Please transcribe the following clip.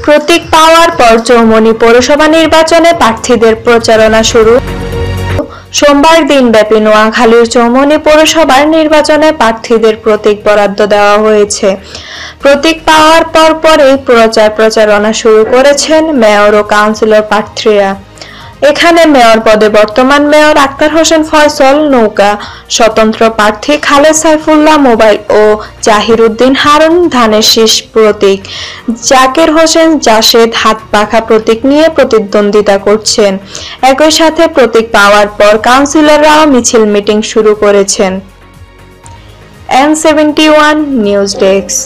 প্রতীক পাওয়ার পর চৌমুহনী পৌরসভা নির্বাচনে প্রার্থীদের প্রচারণা শুরু। সোমবার দিনব্যাপী নোয়াখালীর চৌমুহনী পৌরসভার নির্বাচনে প্রার্থীদের প্রতীক বরাদ্দ দেওয়া হয়েছে। প্রতীক পাওয়ার পরপরই প্রচারণা শুরু করেছেন মেয়র ও কাউন্সিলর প্রার্থীরা। এখানে মেয়র পদে বর্তমান মেয়র আক্তার হোসেন ফয়সল, নৌকা স্বতন্ত্র প্রার্থী খালেদ সাইফুল্লাহ মোবাইল ও জাহির উদ্দিন হারুন ধানের শীষ প্রতীক, জাকির হোসেন জাসেদ হাত পাখা প্রতীক নিয়ে প্রতিদ্বন্দ্বিতা করছেন। একই সাথে প্রতীক পাওয়ার পর কাউন্সিলররাও মিছিল মিটিং শুরু করেছেন। N71 news desk.